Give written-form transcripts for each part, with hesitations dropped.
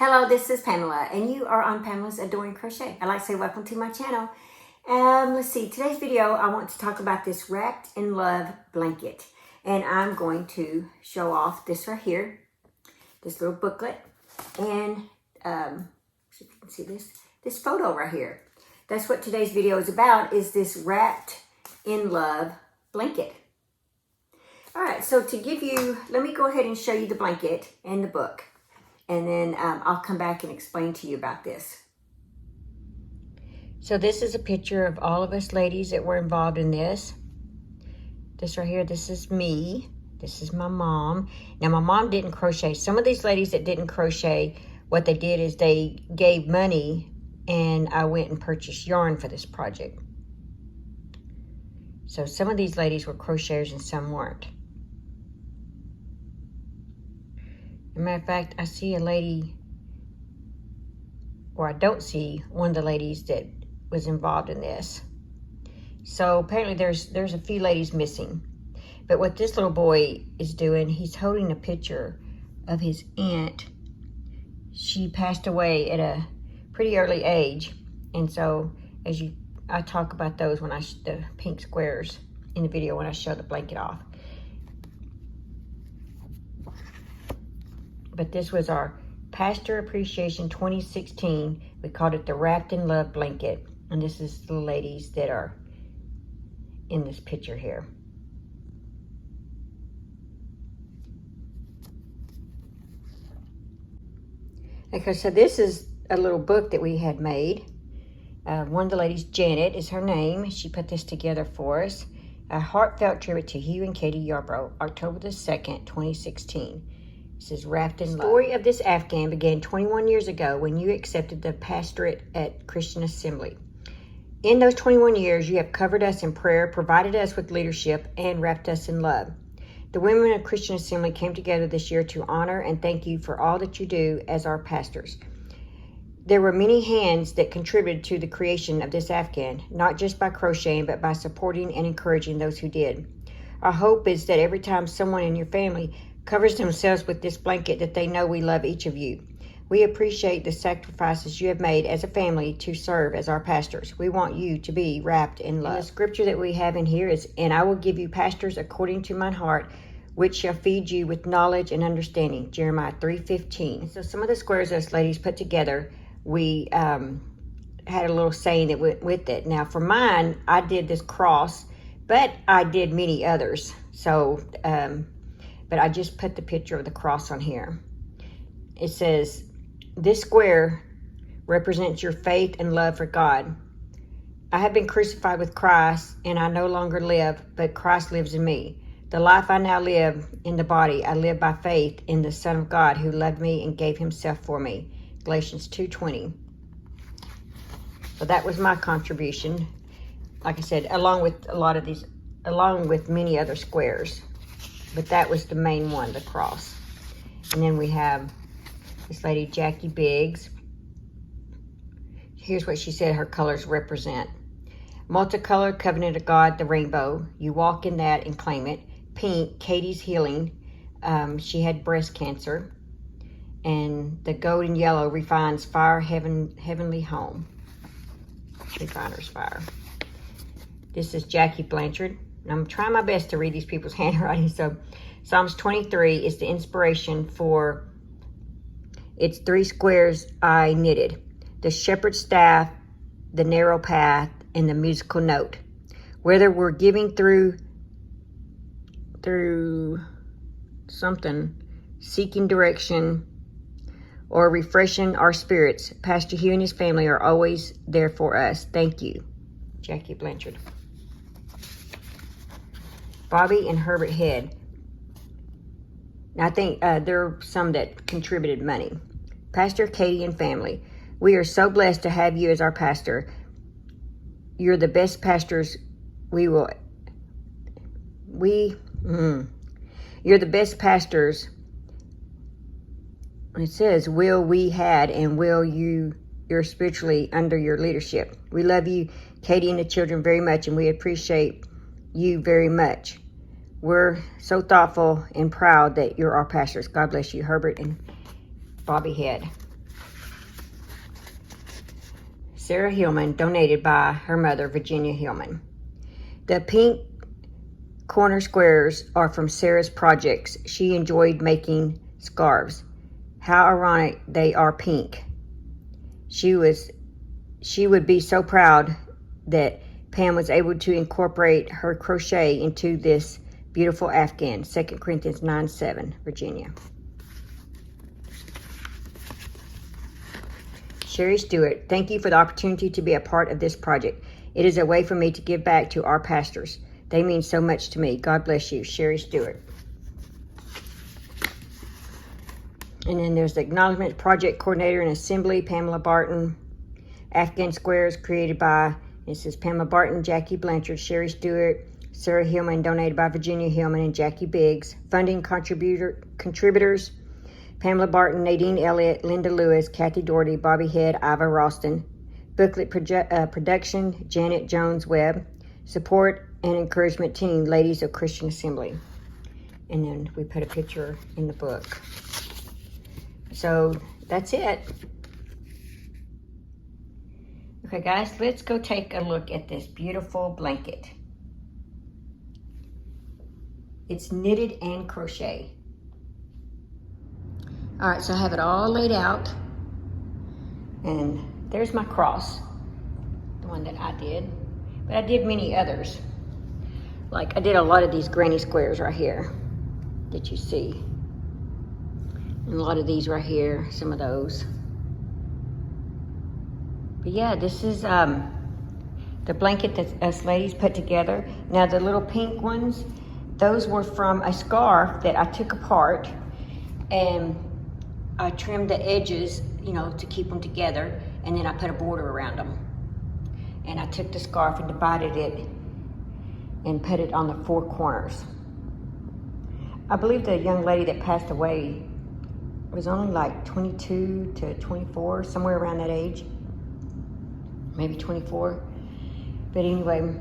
Hello, this is Pamela, and you are on Pamela's Adoring Crochet. I'd like to say welcome to my channel. Let's see, today's video, I want to talk about this Wrapped in Love blanket. And I'm going to show off this right here, this little booklet. And, see if you can see this photo right here. That's what today's video is about, is this Wrapped in Love blanket. All right, so to give you, let me go ahead and show you the blanket and the book. And then I'll come back and explain to you about this. So this is a picture of all of us ladies that were involved in this. This right here, this is me. This is my mom. Now my mom didn't crochet. Some of these ladies that didn't crochet, what they did is they gave money and I went and purchased yarn for this project. So some of these ladies were crocheters and some weren't. As a matter of fact, I see a lady, or I don't see one of the ladies that was involved in this. So apparently there's a few ladies missing. But what this little boy is doing, he's holding a picture of his aunt. She passed away at a pretty early age. And so I talk about those when the pink squares in the video when I show the blanket off. But this was our Pastor Appreciation 2016. We called it the Wrapped in Love blanket. And this is the ladies that are in this picture here. Okay, so this is a little book that we had made. One of the ladies, Janet is her name. She put this together for us. A heartfelt tribute to Hugh and Katie Yarbrough, October the 2nd, 2016. This is Wrapped in Love. The story of this Afghan began 21 years ago when you accepted the pastorate at Christian Assembly. In those 21 years, you have covered us in prayer, provided us with leadership, and wrapped us in love. The women of Christian Assembly came together this year to honor and thank you for all that you do as our pastors. There were many hands that contributed to the creation of this Afghan, not just by crocheting, but by supporting and encouraging those who did. Our hope is that every time someone in your family covers themselves with this blanket, that they know we love each of you. We appreciate the sacrifices you have made as a family to serve as our pastors. We want you to be wrapped in love. And the scripture that we have in here is, "And I will give you pastors according to mine heart, which shall feed you with knowledge and understanding." Jeremiah 3:15. So some of the squares us ladies put together, we had a little saying that went with it. Now for mine, I did this cross, but I did many others. So, but I just put the picture of the cross on here. It says, "This square represents your faith and love for God. I have been crucified with Christ, and I no longer live, but Christ lives in me. The life I now live in the body, I live by faith in the Son of God who loved me and gave himself for me." Galatians 2:20. So that was my contribution. Like I said, along with a lot of these, along with many other squares. But that was the main one, the cross. And then we have this lady, Jackie Biggs. Here's what she said her colors represent. Multicolored covenant of God, the rainbow. You walk in that and claim it. Pink, Katie's healing. She had breast cancer. And the gold and yellow refines fire, heavenly home. Refiner's fire. This is Jackie Blanchard. I'm trying my best to read these people's handwriting. So Psalms 23 is the inspiration for, it's 3 squares I knitted. The shepherd's staff, the narrow path, and the musical note. Whether we're giving through something, seeking direction, or refreshing our spirits, Pastor Hugh and his family are always there for us. Thank you. Jackie Blanchard. Bobby and Herbert Head. Now, I think there are some that contributed money. Pastor Katie and family. We are so blessed to have you as our pastor. You're the best pastors you're the best pastors. It says, will we had and will you're spiritually under your leadership. We love you, Katie and the children, very much, and we appreciate you very much. We're so thoughtful and proud that you're our pastors. God bless you, Herbert and Bobby Head. Sarah Hillman, donated by her mother, Virginia Hillman. The pink corner squares are from Sarah's projects. She enjoyed making scarves. How ironic they are pink. She would be so proud that Pam was able to incorporate her crochet into this beautiful Afghan. 2 Corinthians 9:7, Virginia. Sherry Stewart, thank you for the opportunity to be a part of this project. It is a way for me to give back to our pastors. They mean so much to me. God bless you, Sherry Stewart. And then there's the Acknowledgement Project Coordinator and Assembly, Pamela Barton. Afghan Squares, created by, it says Pamela Barton, Jackie Blanchard, Sherry Stewart, Sarah Hillman, donated by Virginia Hillman and Jackie Biggs. Funding contributors, Pamela Barton, Nadine Elliott, Linda Lewis, Kathy Doherty, Bobby Head, Iva Ralston. Booklet production, Janet Jones Webb. Support and encouragement team, Ladies of Christian Assembly. And then we put a picture in the book. So that's it. Okay, guys, let's go take a look at this beautiful blanket. It's knitted and crochet. All right, so I have it all laid out. And there's my cross, the one that I did. But I did many others. Like I did a lot of these granny squares right here that you see. And a lot of these right here, some of those. But yeah, this is the blanket that us ladies put together. Now the little pink ones, those were from a scarf that I took apart and I trimmed the edges, you know, to keep them together, and then I put a border around them. And I took the scarf and divided it and put it on the 4 corners. I believe the young lady that passed away was only like 22 to 24, somewhere around that age, maybe 24. But anyway,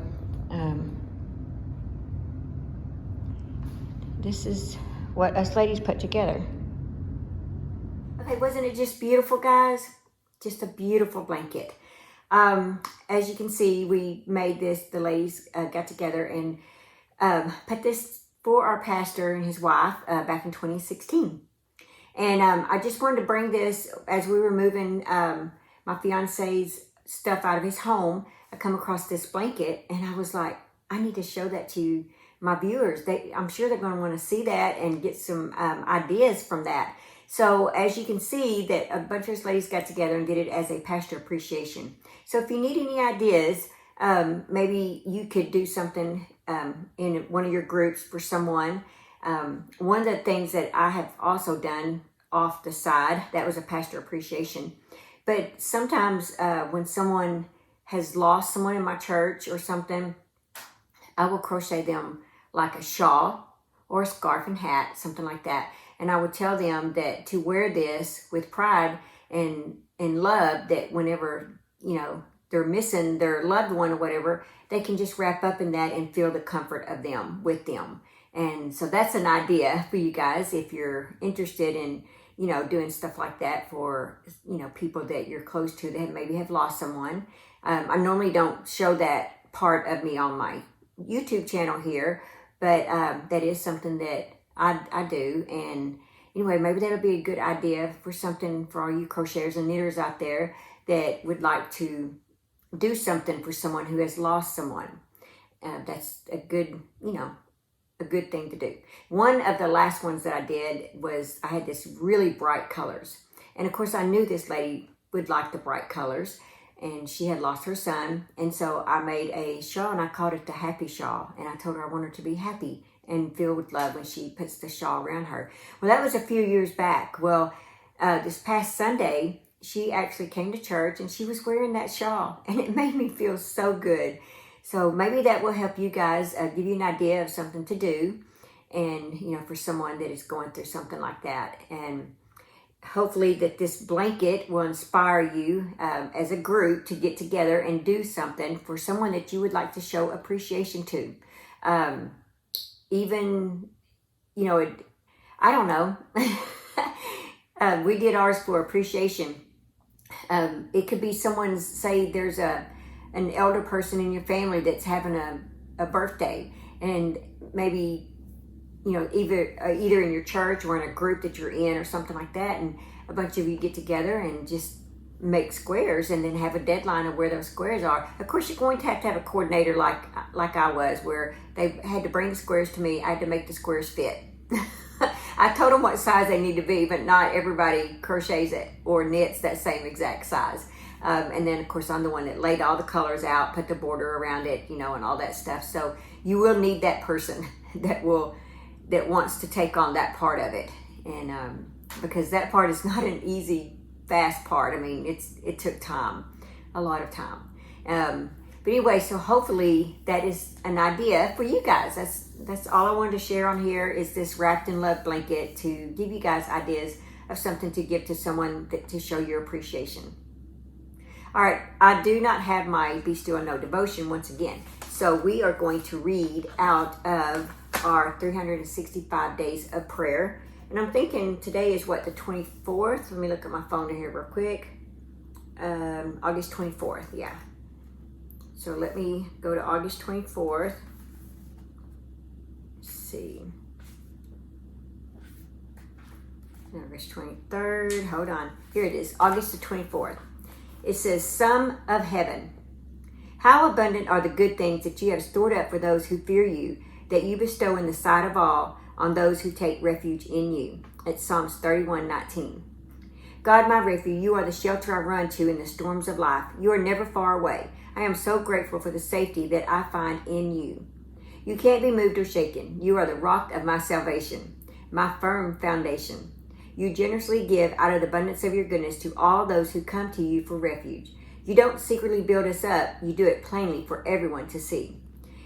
this is what us ladies put together. Okay, wasn't it just beautiful, guys? Just a beautiful blanket. As you can see, we made this, the ladies got together and put this for our pastor and his wife back in 2016. And I just wanted to bring this as we were moving my fiance's stuff out of his home. I come across this blanket and I was like, I need to show that to my viewers. I'm sure they're going to want to see that and get some ideas from that. So as you can see, that a bunch of us ladies got together and did it as a pastor appreciation. So if you need any ideas, maybe you could do something in one of your groups for someone. One of the things that I have also done off the side, that was a pastor appreciation. But sometimes when someone has lost someone in my church or something, I will crochet them like a shawl or a scarf and hat, something like that. And I would tell them that to wear this with pride and love, that whenever, you know, they're missing their loved one or whatever, they can just wrap up in that and feel the comfort of them with them. And so that's an idea for you guys if you're interested in, you know, doing stuff like that for, you know, people that you're close to that maybe have lost someone. I normally don't show that part of me on my YouTube channel here, but that is something that I do. And anyway, maybe that'll be a good idea for something for all you crocheters and knitters out there that would like to do something for someone who has lost someone. That's a good, you know, a good thing to do. One of the last ones that I did was I had this really bright colors. And of course I knew this lady would like the bright colors, and she had lost her son. And so I made a shawl and I called it the happy shawl. And I told her I want her to be happy and filled with love when she puts the shawl around her. Well, that was a few years back. Well, this past Sunday, she actually came to church and she was wearing that shawl, and it made me feel so good. So maybe that will help you guys, give you an idea of something to do, and, you know, for someone that is going through something like that. And hopefully that this blanket will inspire you as a group to get together and do something for someone that you would like to show appreciation to. Even, you know, I don't know. We did ours for appreciation It could be someone's, say there's an elder person in your family that's having a birthday, and maybe, you know, either in your church or in a group that you're in or something like that, and a bunch of you get together and just make squares and then have a deadline of where those squares are. Of course, you're going to have a coordinator like I was, where they had to bring the squares to me. I had to make the squares fit. I told them what size they need to be, but not everybody crochets it or knits that same exact size. And then, of course, I'm the one that laid all the colors out, put the border around it, you know, and all that stuff. So you will need that person that wants to take on that part of it, and because that part is not an easy, fast part. I mean, it took time, a lot of time. But anyway, so hopefully that is an idea for you guys. That's all I wanted to share on here, is this Wrapped in Love blanket, to give you guys ideas of something to give to someone to show your appreciation. All right, I do not have my Be Still and Know devotion once again. So we are going to read out of our 365 days of prayer. And I'm thinking today is what, the 24th? Let me look at my phone here real quick. August 24th, yeah. So let me go to August 24th. Let's see. August 23rd, hold on. Here it is, August the 24th. It says, Sum of Heaven. How abundant are the good things that you have stored up for those who fear you, that you bestow in the sight of all on those who take refuge in you. It's Psalms 31:19. God, my refuge, you are the shelter I run to in the storms of life. You are never far away. I am so grateful for the safety that I find in you. You can't be moved or shaken. You are the rock of my salvation, my firm foundation. You generously give out of the abundance of your goodness to all those who come to you for refuge. You don't secretly build us up. You do it plainly for everyone to see.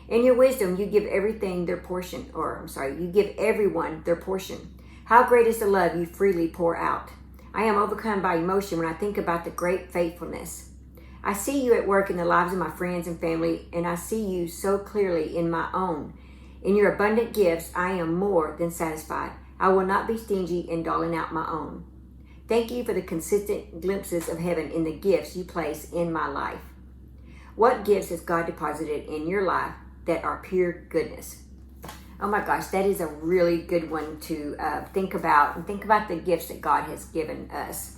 In your wisdom, you give everything their portion, you give everyone their portion. How great is the love you freely pour out. I am overcome by emotion when I think about the great faithfulness. I see you at work in the lives of my friends and family, and I see you so clearly in my own. In your abundant gifts, I am more than satisfied. I will not be stingy in doling out my own. Thank you for the consistent glimpses of heaven in the gifts you place in my life. What gifts has God deposited in your life that are pure goodness? Oh my gosh, that is a really good one to think about, and think about the gifts that God has given us.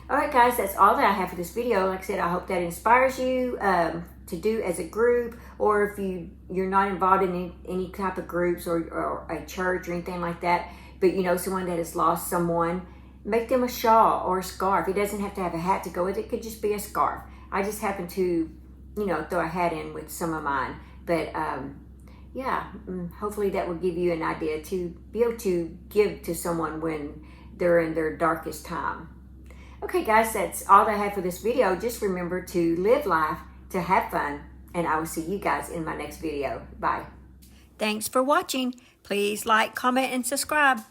All right, guys, that's all that I have for this video. Like I said, I hope that inspires you to do as a group, or if you're not involved in any type of groups or a church or anything like that, but you know someone that has lost someone, make them a shawl or a scarf. It doesn't have to have a hat to go with it. It could just be a scarf. I just happen to, throw a hat in with some of mine. But yeah, hopefully that will give you an idea to be able to give to someone when they're in their darkest time. Okay, guys, that's all I have for this video. Just remember to live life, to have fun, and I will see you guys in my next video. Bye. Thanks for watching. Please like, comment, and subscribe.